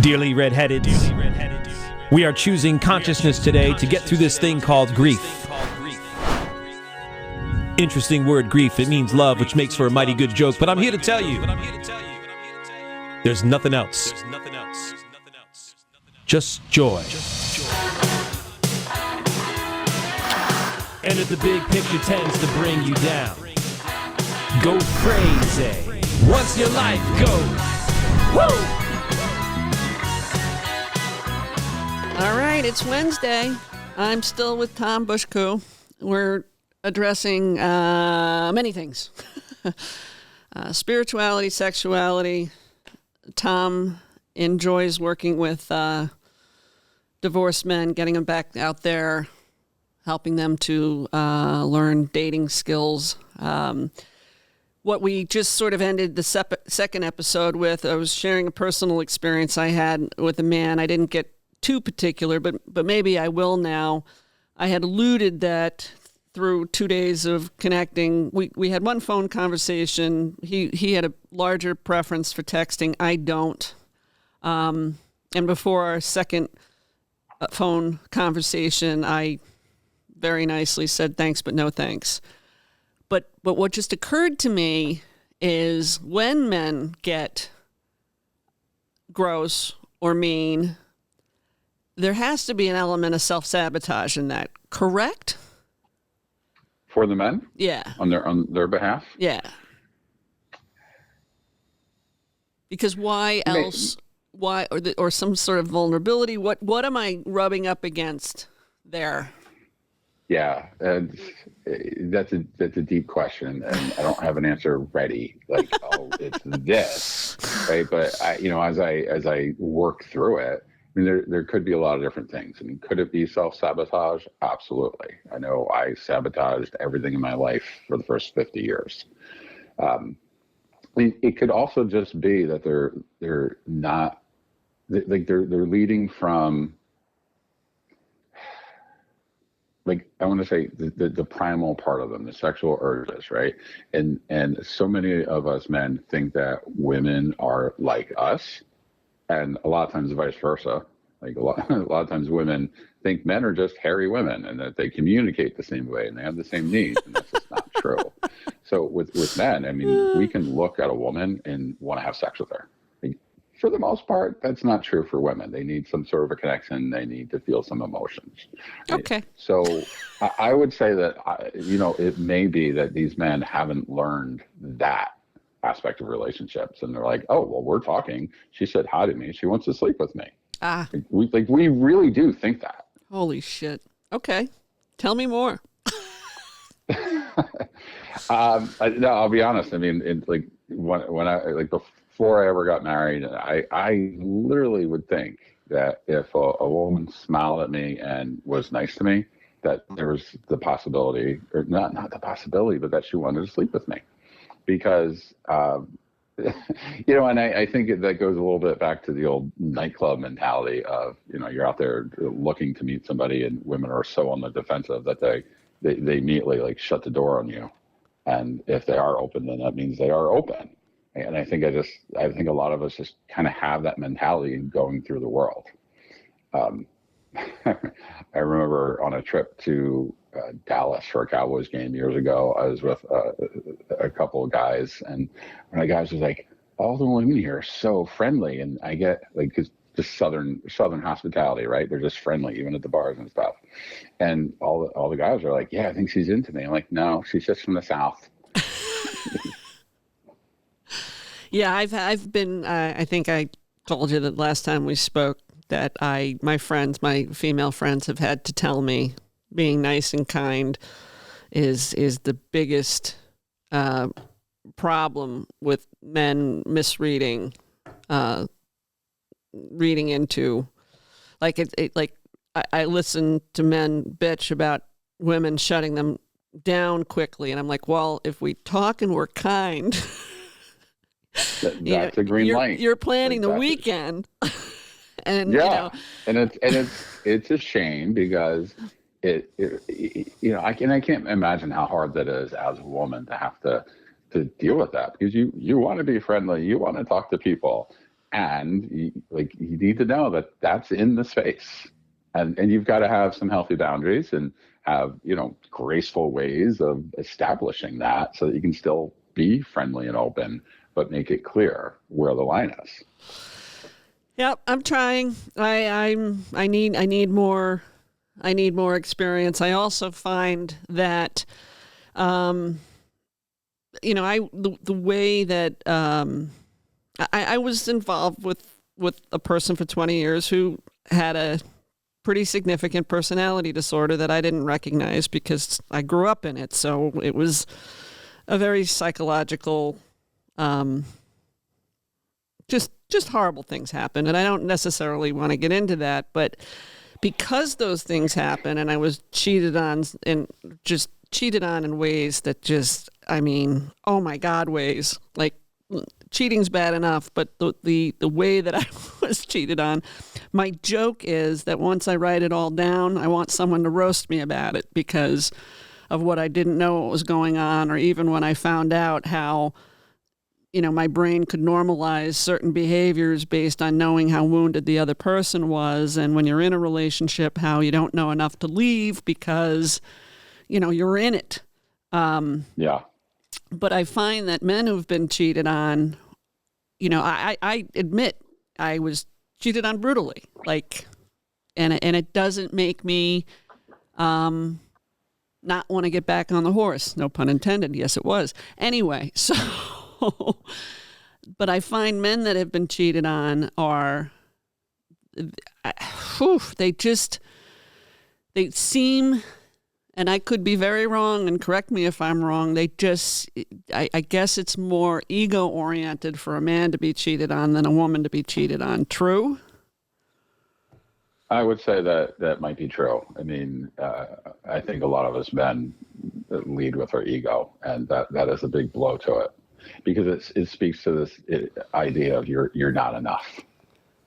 Dearly redheaded, we are choosing consciousness today to get through this thing called grief. Interesting word, grief. It means love, which makes for a mighty good joke. But I'm here to tell you, there's nothing else. Just joy. And if the big picture tends to bring you down, go crazy once your life goes. Woo! All right, it's Wednesday. I'm still with Tom Bucsku. We're addressing many things. Spirituality, sexuality. Tom enjoys working with divorced men, getting them back out there, helping them to learn dating skills. What we just sort of ended the second episode with, I was sharing a personal experience I had with a man. I didn't get too particular, but maybe I will now. I had alluded that through 2 days of connecting, we had one phone conversation. He had a larger preference for texting. I don't. And before our second phone conversation, I very nicely said thanks, but no thanks. But what just occurred to me is when men get gross or mean, there has to be an element of self-sabotage in that, correct? For the men? Yeah. On their behalf? Yeah. Because why else? Why or some sort of vulnerability? What am I rubbing up against there? Yeah, that's a deep question, and I don't have an answer ready. Like, oh, it's this, right? But as I work through it, I mean, there could be a lot of different things. I mean, could it be self-sabotage? Absolutely. I know I sabotaged everything in my life for the first 50 years. It could also just be that they're not like they're leading from, like, I want to say the primal part of them, the sexual urges, right? And so many of us men think that women are like us. And a lot of times vice versa. Like a lot of times women think men are just hairy women and that they communicate the same way and they have the same needs, and that's just not true. So with men, I mean, we can look at a woman and want to have sex with her. Like, for the most part, that's not true for women. They need some sort of a connection. They need to feel some emotions. Okay. So I would say that, it may be that these men haven't learned that aspect of relationships, and they're like, oh, well, we're talking, she said hi to me, she wants to sleep with me. We really do think that. Holy shit. Okay, tell me more. No, I'll be honest. I mean, when I before I ever got married, I literally would think that if a woman smiled at me and was nice to me, that there was the possibility, or not the possibility, but that she wanted to sleep with me. Because, and I think that goes a little bit back to the old nightclub mentality of, you're out there looking to meet somebody, and women are so on the defensive that they immediately like shut the door on you. And if they are open, then that means they are open. And I think a lot of us just kind of have that mentality going through the world. I remember on a trip to Dallas for a Cowboys game years ago, I was with a couple of guys, and one of the guys was like, all the women here are so friendly. And I get, like, 'cause just southern hospitality, right? They're just friendly, even at the bars and stuff. And all the guys are like, yeah, I think she's into me. I'm like, no, she's just from the South. Yeah, I've been, I think I told you that last time we spoke, that my female friends have had to tell me being nice and kind is the biggest problem with men misreading, reading into, like I listen to men bitch about women shutting them down quickly, and I'm like, well, if we talk and we're kind, that's a green light. You're planning the weekend. And yeah, and it's a shame because I can't imagine how hard that is as a woman to have to deal with that, because you want to be friendly, you want to talk to people, and you need to know that that's in the space, and you've got to have some healthy boundaries and have, graceful ways of establishing that so that you can still be friendly and open, but make it clear where the line is. Yep, I'm trying. I need more experience. I also find that the way that I was involved with a person for 20 years who had a pretty significant personality disorder that I didn't recognize because I grew up in it. So it was a very psychological, just horrible things happen. And I don't necessarily want to get into that, but because those things happen and I was cheated on in ways that oh my God, ways like cheating's bad enough, but the way that I was cheated on, my joke is that once I write it all down, I want someone to roast me about it because of what I didn't know what was going on, or even when I found out how, my brain could normalize certain behaviors based on knowing how wounded the other person was. And when you're in a relationship, how you don't know enough to leave because, you're in it. Yeah. But I find that men who've been cheated on, I admit I was cheated on brutally, and it doesn't make me not want to get back on the horse. No pun intended. Yes, it was. Anyway, so, but I find men that have been cheated on are, they seem, and I could be very wrong, and correct me if I'm wrong, I guess it's more ego-oriented for a man to be cheated on than a woman to be cheated on. True? I would say that might be true. I mean, I think a lot of us men lead with our ego, and that is a big blow to it, because it speaks to this idea of you're not enough.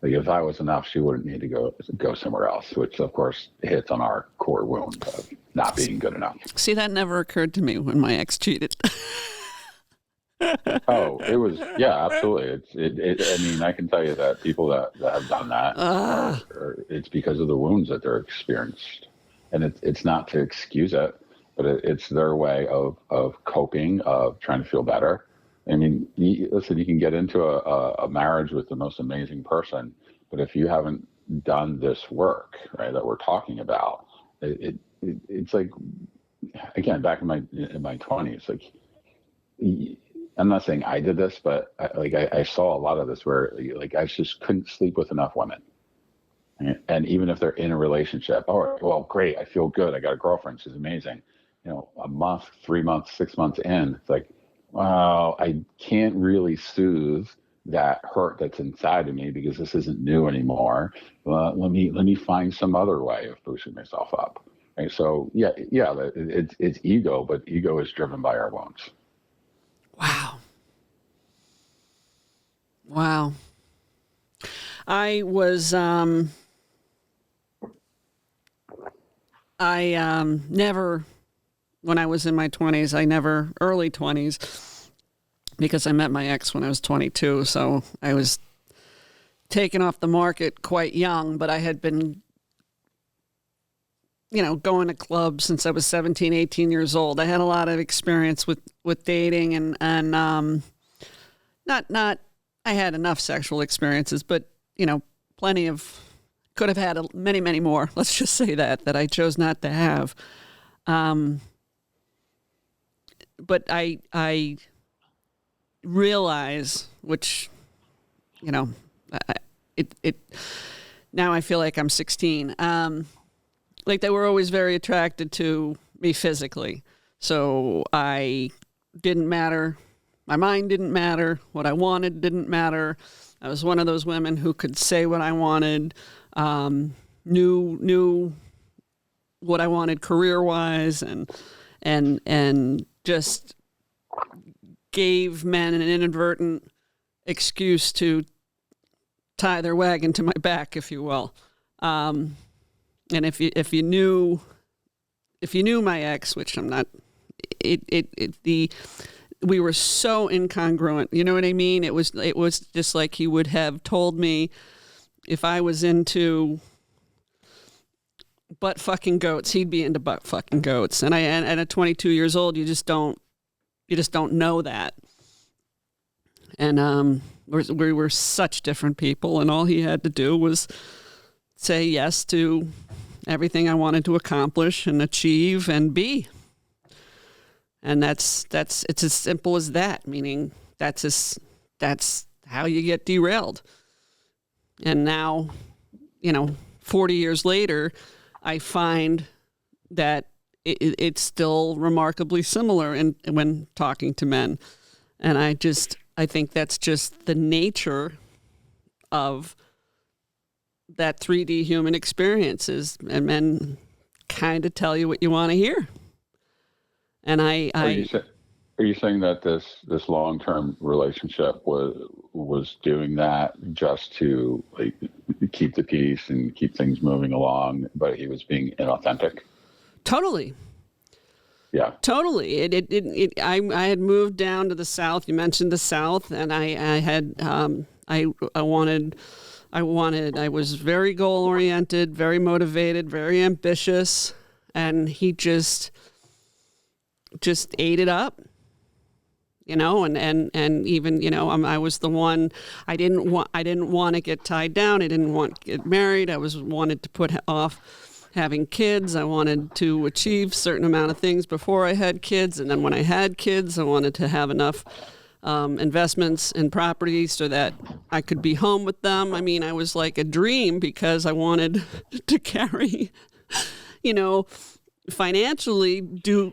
Like, if I was enough, she wouldn't need to go somewhere else, which of course hits on our core wound of not being good enough. See, that never occurred to me when my ex cheated. Oh, it was, yeah, absolutely. I mean, I can tell you that people that have done that, it's because of the wounds that they're experienced, and it's not to excuse it, but it's their way of coping, of trying to feel better. I mean, listen, you can get into a marriage with the most amazing person, but if you haven't done this work, right, that we're talking about, it's like, again, back in my 20s, like, I'm not saying I did this, but I saw a lot of this where I just couldn't sleep with enough women. And even if they're in a relationship, oh, well, great, I feel good, I got a girlfriend, she's amazing. A month, 3 months, 6 months in, it's like, wow, I can't really soothe that hurt that's inside of me because this isn't new anymore. Let me find some other way of boosting myself up. Right? So yeah, it's ego, but ego is driven by our wounds. Wow. I was never, when I was in my 20s, early 20s, because I met my ex when I was 22, so I was taken off the market quite young, but I had been, going to clubs since I was 17, 18 years old. I had a lot of experience with dating and not I had enough sexual experiences, but, plenty of, could have had many, many more. Let's just say that I chose not to have. But I realize, which, now I feel like I'm 16. They were always very attracted to me physically. So I didn't matter. My mind didn't matter. What I wanted didn't matter. I was one of those women who could say what I wanted, knew what I wanted career-wise, and just gave men an inadvertent excuse to tie their wagon to my back, if you will. And if you knew my ex, which I'm not, we were so incongruent. You know what I mean? It was just like he would have told me if I was into butt fucking goats, he'd be into butt fucking goats. And at 22 years old, you just don't know that. And we were such different people, and all he had to do was say yes to everything I wanted to accomplish and achieve and be. And it's as simple as that, meaning that's how you get derailed. And now, 40 years later, I find that it's still remarkably similar when talking to men. And I think that's just the nature of that 3D human experiences, and men kind of tell you what you want to hear. And Are you saying that this long-term relationship was doing that just to keep the peace and keep things moving along, but he was being inauthentic? Totally. Yeah. Totally. I had moved down to the South. You mentioned the South, and I was very goal oriented, very motivated, very ambitious, and he just ate it up, and even, I was the one, I didn't want to get tied down. I didn't want to get married. I wanted to put off having kids. I wanted to achieve a certain amount of things before I had kids. And then when I had kids, I wanted to have enough investments in property so that I could be home with them. I mean, I was like a dream because I wanted to carry, financially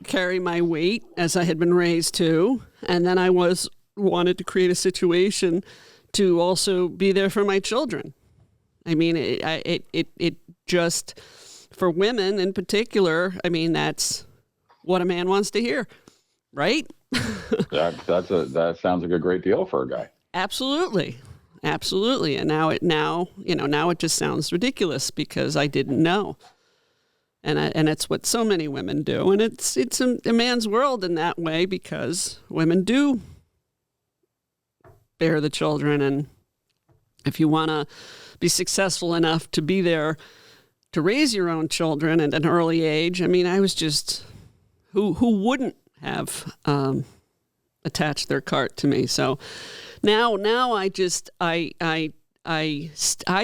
carry my weight as I had been raised to. And then I wanted to create a situation to also be there for my children. I mean, it just, for women in particular, I mean, that's what a man wants to hear, right? That sounds like a great deal for a guy. Absolutely. And now it just sounds ridiculous because I didn't know. And it's what so many women do. And it's a man's world in that way because women do bear the children. And if you want to be successful enough to be there to raise your own children at an early age, I mean, I was just, who wouldn't have attached their cart to me? So now I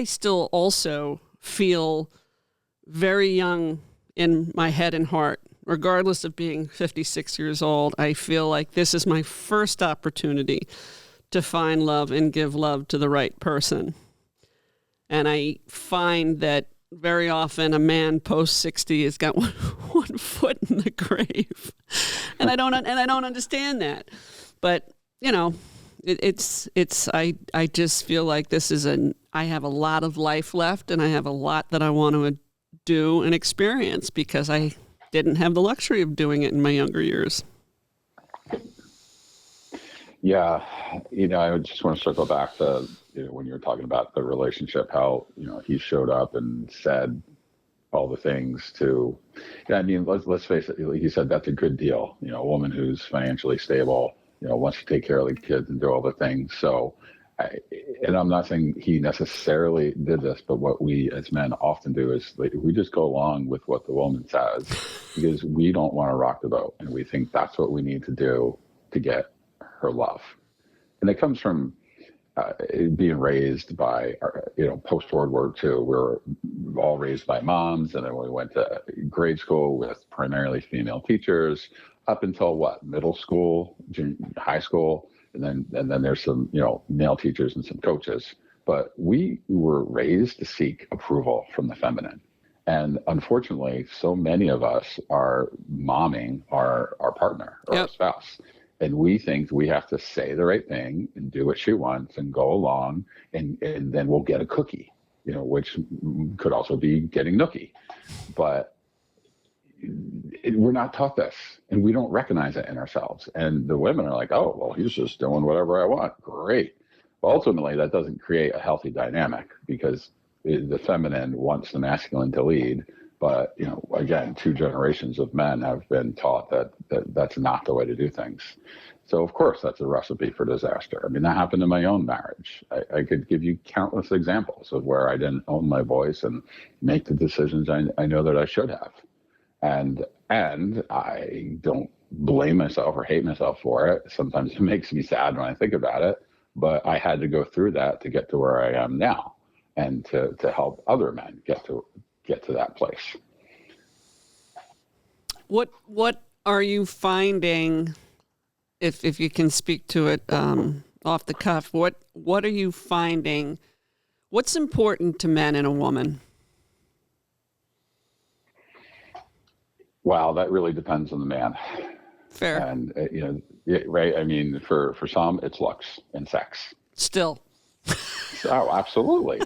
still also feel very young in my head and heart, regardless of being 56 years old. I feel like this is my first opportunity to find love and give love to the right person. And I find that very often a man post 60 has got one foot in the grave, and I don't understand that. But I just feel like I have a lot of life left, and I have a lot that I want to do and experience because I didn't have the luxury of doing it in my younger years. Yeah, I just want to circle back to when you were talking about the relationship, how he showed up and said all the things to. Yeah, I mean, let's face it. Like you said, that's a good deal. A woman who's financially stable, wants to take care of the kids and do all the things. So, and I'm not saying he necessarily did this, but what we as men often do is we just go along with what the woman says because we don't want to rock the boat, and we think that's what we need to do to get her love. And it comes from being raised by, post-World War II. We were all raised by moms, and then we went to grade school with primarily female teachers up until middle school, high school, and then there's some, male teachers and some coaches. But we were raised to seek approval from the feminine. And unfortunately, so many of us are momming our partner or our spouse. And we think we have to say the right thing and do what she wants and go along, and then we'll get a cookie, which could also be getting nookie. But we're not taught this, and we don't recognize it in ourselves. And the women are like, oh, well, he's just doing whatever I want. Great. But ultimately, that doesn't create a healthy dynamic because the feminine wants the masculine to lead. But, again, 2 generations of men have been taught that that's not the way to do things. So of course that's a recipe for disaster. I mean, that happened in my own marriage. I could give you countless examples of where I didn't own my voice and make the decisions I know that I should have. And I don't blame myself or hate myself for it. Sometimes it makes me sad when I think about it, but I had to go through that to get to where I am now, and to help other men get to that place. What are you finding, if you can speak to it off the cuff, what are you finding? What's important to men in a woman? Wow, that really depends on the man. Fair. And right? I mean, for some, it's looks and sex. Still. Oh, absolutely.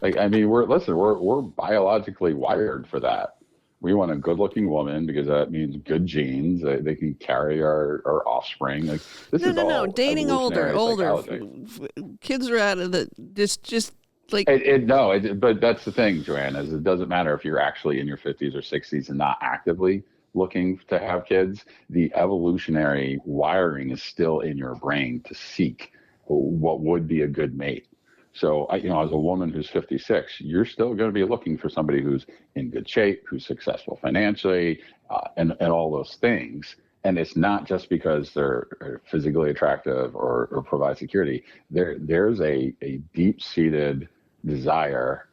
Like, I mean, we're biologically wired for that. We want a good-looking woman because that means good genes. They can carry our offspring. Like, this is all dating older. Kids are out of the just like but that's the thing, Joanne, is it doesn't matter if you're actually in your 50s or 60s and not actively looking to have kids. The evolutionary wiring is still in your brain to seek what would be a good mate. So, as a woman who's 56, you're still going to be looking for somebody who's in good shape, who's successful financially, and all those things. And it's not just because they're physically attractive or provide security. There's a deep-seated desire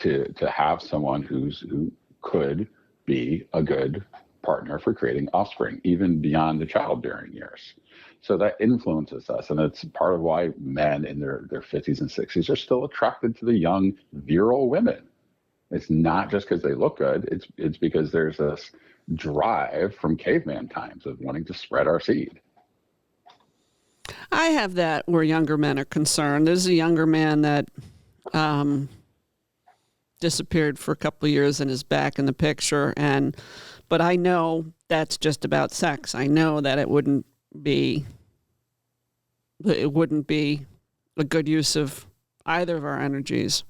to have someone who could be a good partner for creating offspring, even beyond the childbearing years. So that influences us, and it's part of why men in their 50s and 60s are still attracted to the young, virile women. It's not just because they look good. It's because there's this drive from caveman times of wanting to spread our seed. I have that where younger men are concerned. There's a younger man that disappeared for a couple of years and is back in the picture, but I know that's just about sex. I know that it wouldn't be a good use of either of our energies.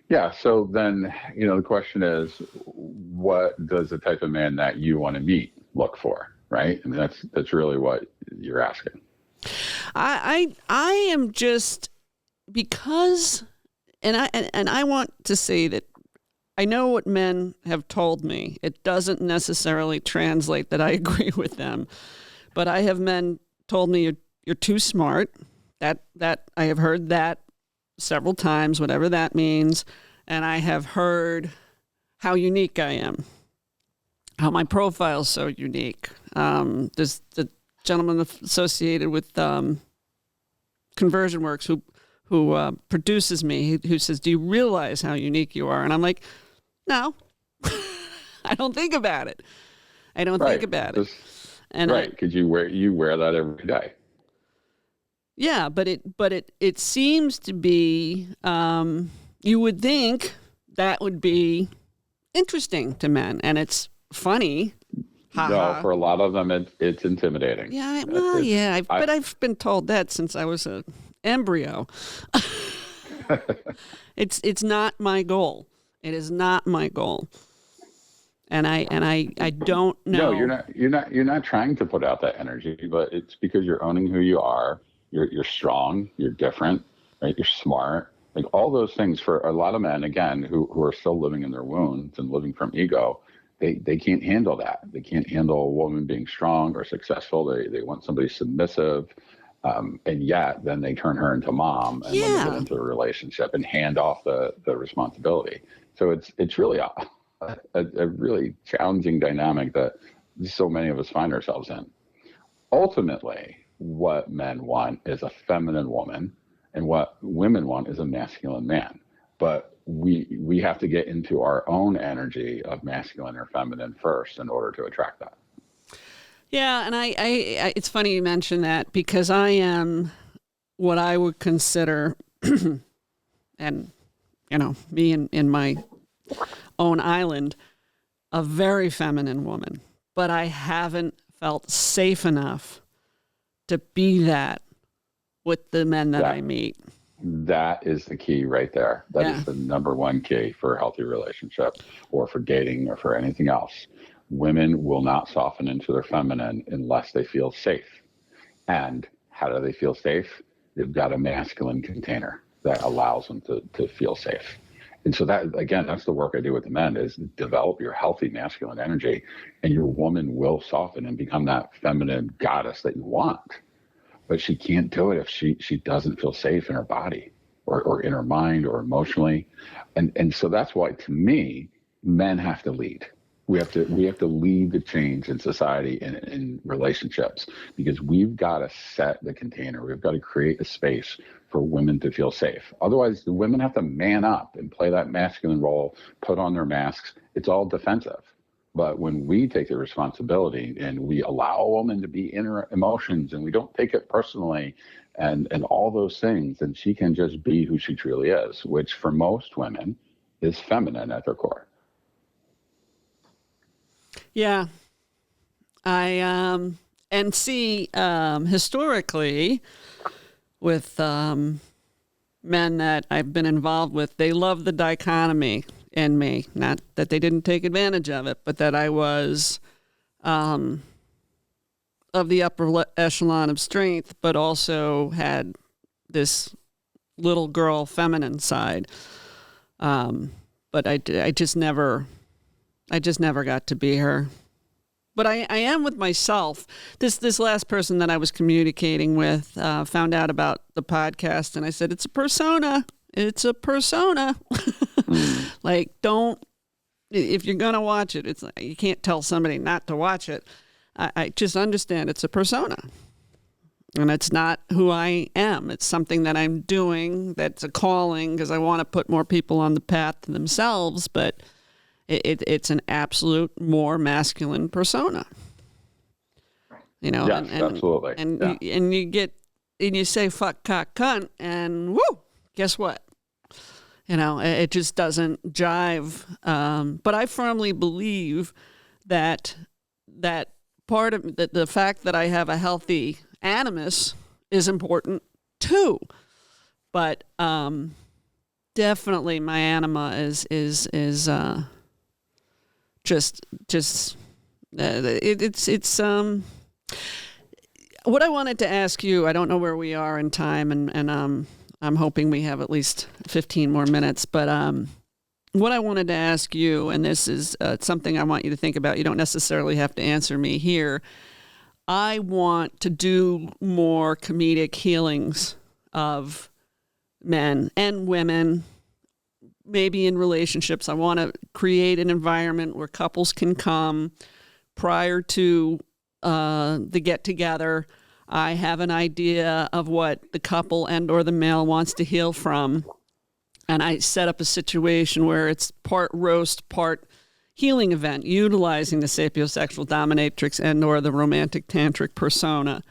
Yeah. So then, the question is, what does the type of man that you want to meet look for? Right. I mean, that's really what you're asking. I am just, because, and I want to say that I know what men have told me. It doesn't necessarily translate that I agree with them, but I have men told me you're too smart. That I have heard that several times, whatever that means, and I have heard how unique I am, how my profile's so unique. There's the gentleman associated with Conversion Works who produces me, who says, "Do you realize how unique you are?" And I'm like, no, I don't think about it. I don't think about it. And right, because you wear that every day. Yeah, but it seems to be, you would think that would be interesting to men, and it's funny. No, for a lot of them, it's intimidating. Yeah, but I've been told that since I was an embryo. It's not my goal. It is not my goal, and I don't know. No, you're not trying to put out that energy, but it's because you're owning who you are. You're strong. You're different. Right? You're smart. Like all those things for a lot of men, again, who are still living in their wounds and living from ego. They can't handle that. They can't handle a woman being strong or successful. They want somebody submissive. And yet then they turn her into mom and then they get into a relationship and hand off the responsibility. So it's really a really challenging dynamic that so many of us find ourselves in. Ultimately, what men want is a feminine woman, and what women want is a masculine man. But we have to get into our own energy of masculine or feminine first in order to attract that. Yeah, and I it's funny you mention that, because I am what I would consider, and me in my own island, a very feminine woman, but I haven't felt safe enough to be that with the men that I meet. That is the key right there. That is the number one key for a healthy relationship or for dating or for anything else. women will not soften into their feminine unless they feel safe. And how do they feel safe? They've got a masculine container that allows them to feel safe. And so that, again, that's the work I do with the men, is develop your healthy masculine energy, and your woman will soften and become that feminine goddess that you want. But she can't do it if she doesn't feel safe in her body or in her mind or emotionally. And so that's why, to me, men have to lead. We have to lead the change in society and in relationships, because we've got to set the container. We've got to create a space for women to feel safe. Otherwise, the women have to man up and play that masculine role, put on their masks. It's all defensive. But when we take the responsibility and we allow a woman to be in her emotions and we don't take it personally and all those things, then she can just be who she truly is, which for most women is feminine at their core. Yeah. And see, historically, with men that I've been involved with, they love the dichotomy in me. Not that they didn't take advantage of it, but that I was of the upper echelon of strength, but also had this little girl feminine side. But I just never got to be her. But I am with myself. This last person that I was communicating with found out about the podcast, and I said, it's a persona. It's a persona. Like, if you're going to watch it, it's like, you can't tell somebody not to watch it. I just understand it's a persona. And it's not who I am. It's something that I'm doing that's a calling because I want to put more people on the path to themselves, but it's an absolute more masculine persona. You know, yes, absolutely. And you say fuck, cock, cunt, and woo, guess what? You know, it just doesn't jive. But I firmly believe that part of the fact that I have a healthy animus is important too. But definitely my anima is just it's what I wanted to ask you. I don't know where we are in time, and I'm hoping we have at least 15 more minutes. But what I wanted to ask you, and this is something I want you to think about. You don't necessarily have to answer me here. I want to do more comedic healings of men and women, maybe in relationships. I want to create an environment where couples can come prior to the get-together. I have an idea of what the couple and or the male wants to heal from, and I set up a situation where it's part roast, part healing event, utilizing the sapiosexual dominatrix and or the romantic tantric persona.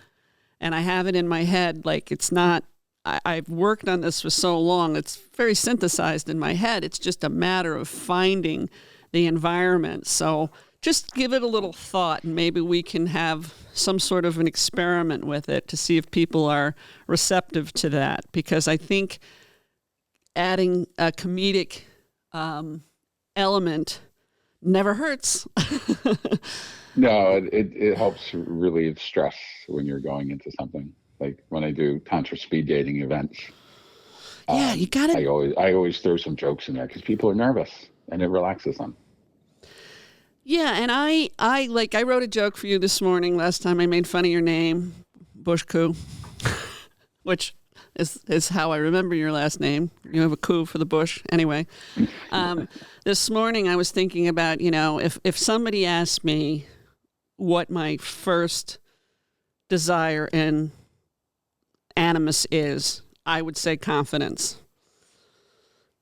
And I have it in my head like it's not, I've worked on this for so long, it's very synthesized in my head. It's just a matter of finding the environment. So just give it a little thought, and maybe we can have some sort of an experiment with it to see if people are receptive to that. Because I think adding a comedic element never hurts. No, it helps relieve stress when you're going into something. Like when I do tantra speed dating events. Yeah, you got it. I always throw some jokes in there because people are nervous and it relaxes them. Yeah, and I wrote a joke for you this morning. Last time I made fun of your name, Bucsku, which is how I remember your last name. You have a coup for the bush. Anyway, this morning I was thinking about, if somebody asked me what my first desire in animus is, I would say confidence.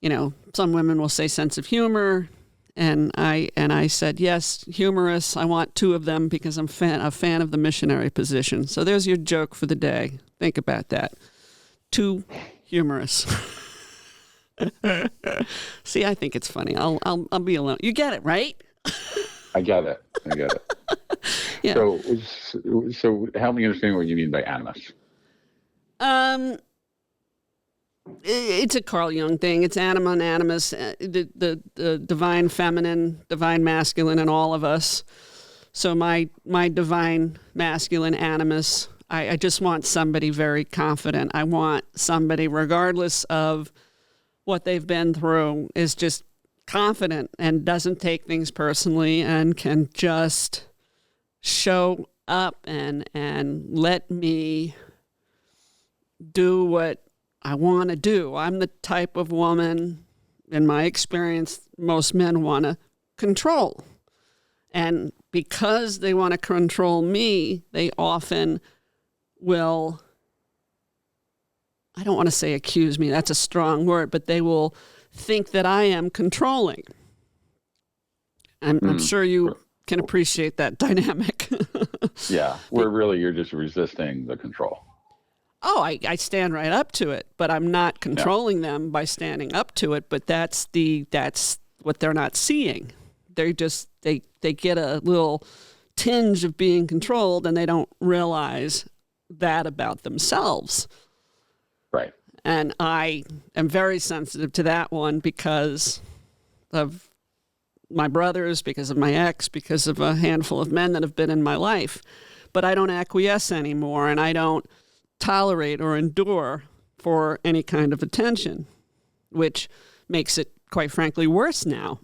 Some women will say sense of humor. And I said, yes, humorous. I want two of them because I'm a fan of the missionary position. So there's your joke for the day. Think about that. Too humorous. See, I think it's funny. I'll be alone. You get it, right? I get it. Yeah. So help me understand what you mean by animus. It's a Carl Jung thing. It's anima and animus, the divine feminine, divine masculine in all of us. So my divine masculine animus, I just want somebody very confident. I want somebody, regardless of what they've been through, is just confident and doesn't take things personally and can just show up and let me do what I want to do. I'm the type of woman, in my experience, most men want to control. And because they want to control me, they often will, I don't want to say accuse me, that's a strong word, but they will think that I am controlling. I'm sure you can appreciate that dynamic. Yeah, where really you're just resisting the control. Oh, I stand right up to it, but I'm not controlling them by standing up to it. But that's what they're not seeing. They just they get a little tinge of being controlled, and they don't realize that about themselves. Right. And I am very sensitive to that one because of my brothers, because of my ex, because of a handful of men that have been in my life. But I don't acquiesce anymore, and I don't tolerate or endure for any kind of attention, which makes it, quite frankly, worse now.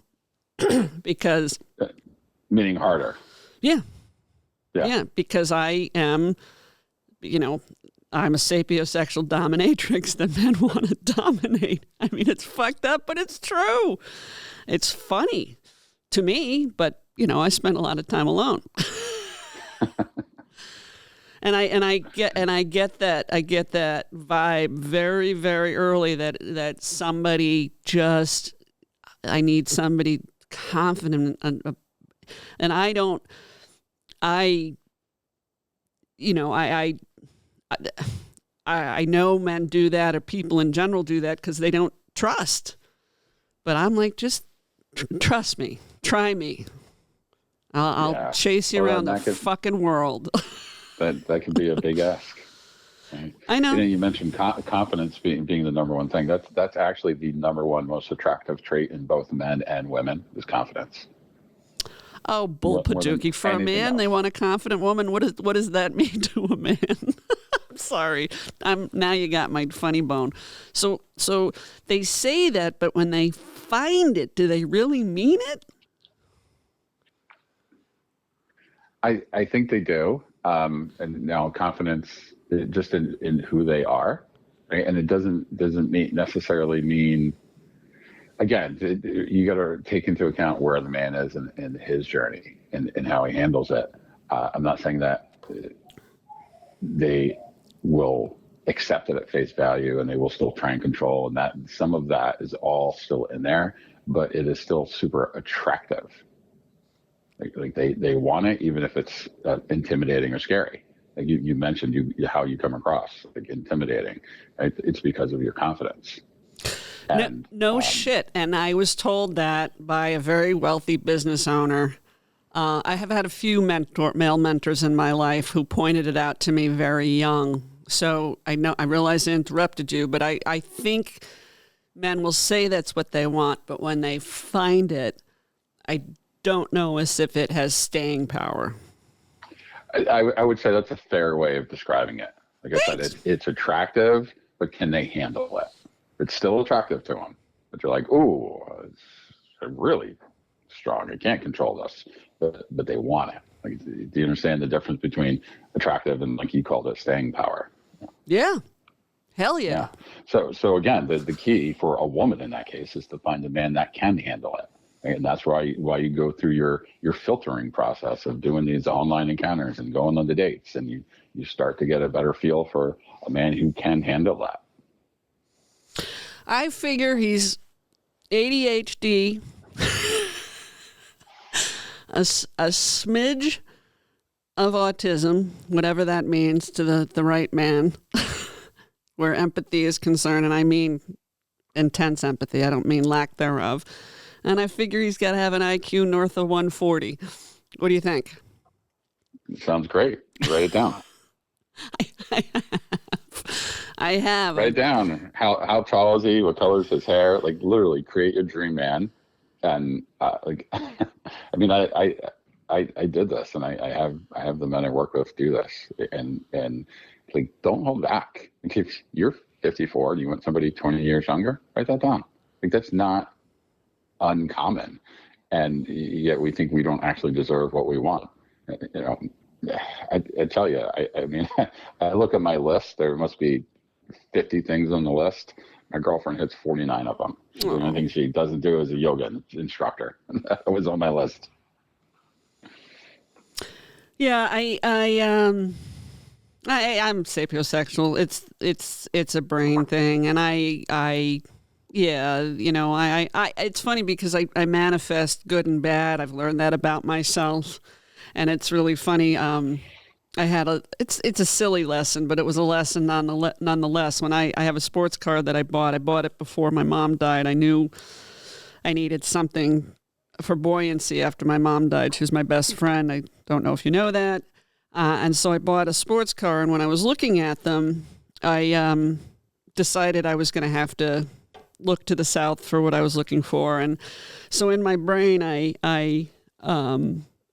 Because meaning harder. Yeah, because I am, I'm a sapiosexual dominatrix that men want to dominate. I mean, it's fucked up, but it's true. It's funny to me, but I spend a lot of time alone. And I get that vibe very, very early that somebody just, I need somebody confident, and I don't, I know men do that, or people in general do that because they don't trust. But I'm like, just trust me, try me. I'll chase you around the fucking world. That could be a big ask. Right? I know. You mentioned confidence being the number one thing. That's actually the number one most attractive trait in both men and women is confidence. Oh, bull pajuki. For a man, they want a confident woman. What does that mean to a man? I'm sorry. Now you got my funny bone. So they say that, but when they find it, do they really mean it? I think they do. And now confidence just in who they are, right? And it doesn't necessarily mean, again, you got to take into account where the man is in his journey and how he handles it. I'm not saying that they will accept it at face value and they will still try and control, and that some of that is all still in there, but it is still super attractive. Like they want it, even if it's intimidating or scary. Like you mentioned how you come across, like intimidating. Right? It's because of your confidence. And, no shit. And I was told that by a very wealthy business owner. I have had a few male mentors in my life who pointed it out to me very young. So I realize I interrupted you, but I think men will say that's what they want, but when they find it, I don't know as if it has staying power. I would say that's a fair way of describing it. Like I said, it's attractive, but can they handle it? It's still attractive to them, but you're like, ooh, it's really strong. I can't control this, but they want it. Like, do you understand the difference between attractive and, like you called it, staying power? Yeah. Hell yeah. So again, the key for a woman in that case is to find a man that can handle it. And that's why you go through your filtering process of doing these online encounters and going on the dates, and you start to get a better feel for a man who can handle that. I figure he's ADHD, a smidge of autism, whatever that means to the right man, where empathy is concerned, and I mean intense empathy. I don't mean lack thereof. And I figure he's got to have an IQ north of 140. What do you think? Sounds great. Write it down. I have. Write down how tall is he? What color is his hair? Like literally create your dream man. And like, I mean, I did this, and I have the men I work with do this, and like don't hold back. Like, if you're 54 and you want somebody 20 years younger, write that down. Like that's not uncommon, and yet we think we don't actually deserve what we want. You know, I tell you, I mean, I look at my list. There must be 50 things on the list. My girlfriend hits 49 of them. The only thing she doesn't do is a yoga instructor. That was on my list. Yeah, I'm sapiosexual. It's a brain thing, and yeah, you know, I it's funny because I manifest good and bad. I've learned that about myself, and it's really funny. I had it's a silly lesson, but it was a lesson nonetheless. When I have a sports car that I bought it before my mom died. I knew I needed something for buoyancy after my mom died. She was my best friend. I don't know if you know that. And so I bought a sports car, and when I was looking at them, I decided I was going to have to look to the south for what I was looking for. And so in my brain, I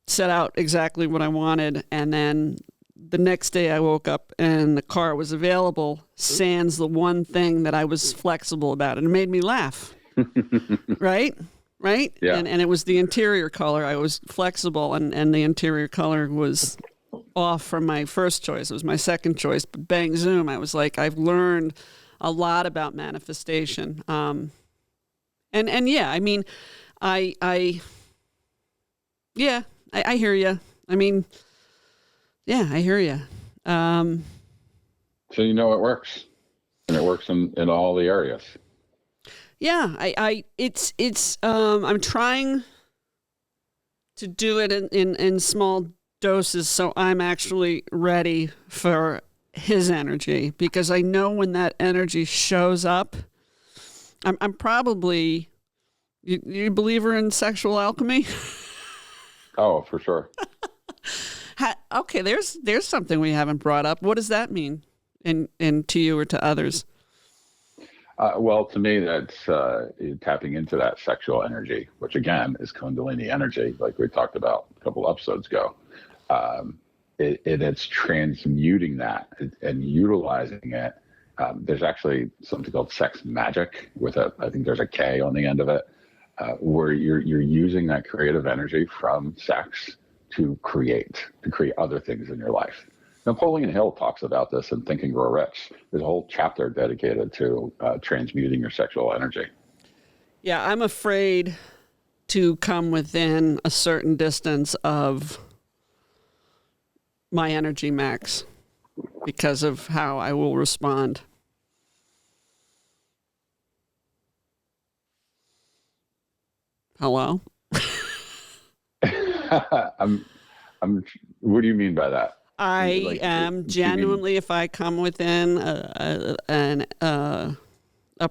set out exactly what I wanted, and then the next day I woke up and the car was available, sans the one thing that I was flexible about. And it made me laugh. Right? Yeah. And it was the interior color. I was flexible, and the interior color was off from my first choice. It was my second choice. But bang, zoom, I was like, I've learned a lot about manifestation. And yeah, I mean, I hear you. I mean, yeah, I hear you. So you know it works, and it works in all the areas. Yeah, I'm trying to do it in small doses, so I'm actually ready for his energy, because I know when that energy shows up, I'm probably, you believer in sexual alchemy? Oh, for sure. Okay, there's something we haven't brought up. What does that mean in to you or to others? Well, to me, that's tapping into that sexual energy, which again is Kundalini energy, like we talked about a couple episodes ago. It's transmuting that and utilizing it. There's actually something called sex magic I think there's a K on the end of it, where you're using that creative energy from sex to create other things in your life. Napoleon Hill talks about this in Think and Grow Rich. There's a whole chapter dedicated to transmuting your sexual energy. Yeah, I'm afraid to come within a certain distance of my energy max because of how I will respond. Hello? What do you mean by that? I am genuinely, if I come within a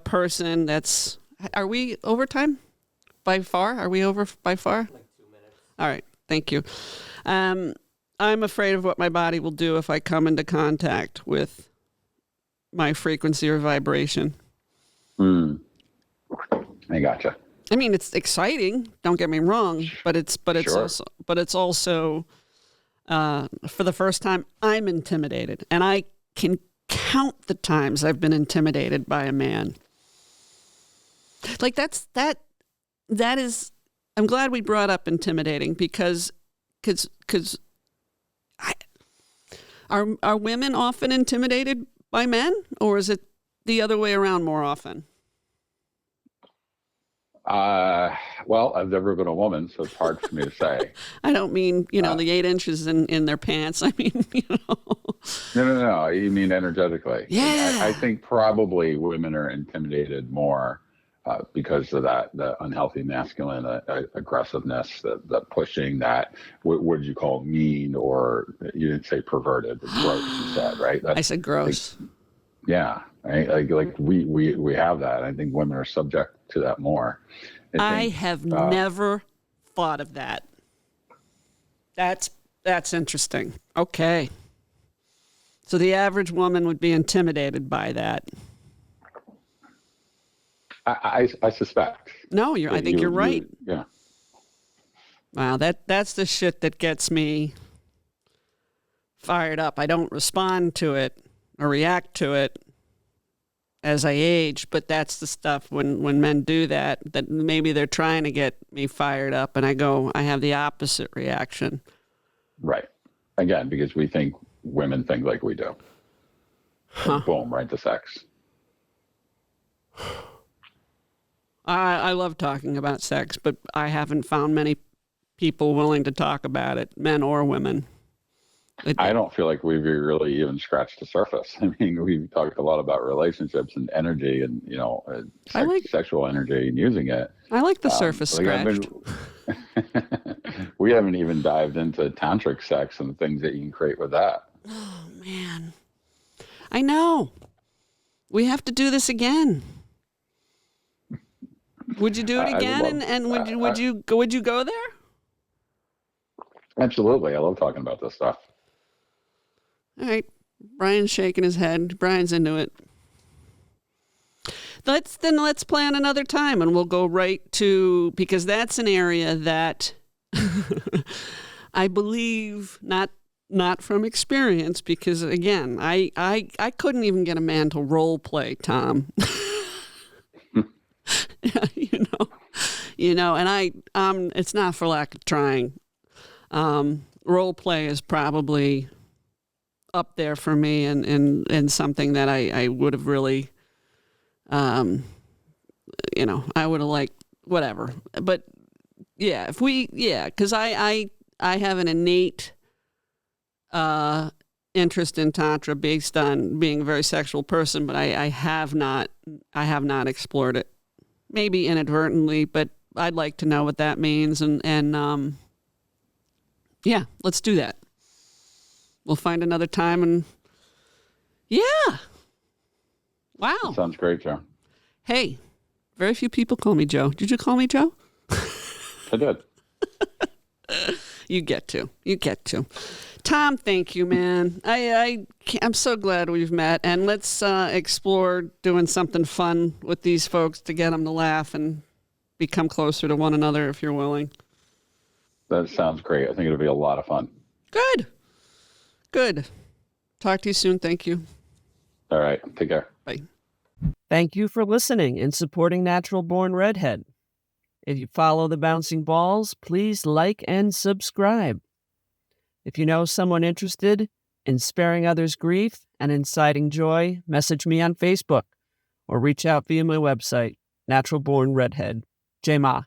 person that's, are we overtime by far? Are we over by far? Like 2 minutes. All right. Thank you. I'm afraid of what my body will do if I come into contact with my frequency or vibration. I gotcha. I mean, it's exciting. Don't get me wrong, but it's Sure. also for the first time, I'm intimidated, and I can count the times I've been intimidated by a man. Like that is. I'm glad we brought up intimidating because are women often intimidated by men, or is it the other way around more often? Well, I've never been a woman, so it's hard for me to say. I don't mean, the 8 inches in their pants. I mean, No. You mean energetically. Yeah. I think probably women are intimidated more because of the unhealthy masculine aggressiveness, the pushing, that, what did you call mean, or you didn't say perverted, but gross, you said, right? I said gross. Yeah. Right? Like we have that. I think women are subject to that more. I have never thought of that. That's interesting. Okay. So the average woman would be intimidated by that. I suspect. No, I think you're right. Yeah. Wow, that's the shit that gets me fired up. I don't respond to it or react to it as I age, but that's the stuff when men do that maybe they're trying to get me fired up, and I have the opposite reaction. Right. Again, because we think women think like we do. Boom, right to sex. I love talking about sex, but I haven't found many people willing to talk about it, men or women. I don't feel like we've really even scratched the surface. I mean, we've talked a lot about relationships and energy and, sexual energy and using it. I like the surface scratched. We haven't even dived into tantric sex and the things that you can create with that. Oh, man. I know. We have to do this again. Would you do it again? And would you go there? Absolutely. I love talking about this stuff. All right. Brian's shaking his head. Brian's into it. Let's plan another time, and we'll go right to, because that's an area that I believe, not from experience, because again, I couldn't even get a man to role play, Tom. And it's not for lack of trying. Role play is probably up there for me, and something that I would have really, I would have liked whatever. But yeah, because I have an innate interest in Tantra based on being a very sexual person, but I have not explored it. Maybe inadvertently, but I'd like to know what that means, and yeah, let's do that. We'll find another time, and yeah. Wow. That sounds great, Joe. Hey, very few people call me Joe. Did you call me Joe? I did. You get to. Tom, thank you, man. I'm so glad we've met, and let's explore doing something fun with these folks to get them to laugh and become closer to one another if you're willing. That sounds great. I think it'll be a lot of fun. Good. Talk to you soon. Thank you. All right. Take care. Bye. Thank you for listening and supporting Natural Born Redhead. If you follow the bouncing balls, please like and subscribe. If you know someone interested in sparing others grief and inciting joy, message me on Facebook or reach out via my website, Natural Born Redhead. J-Ma.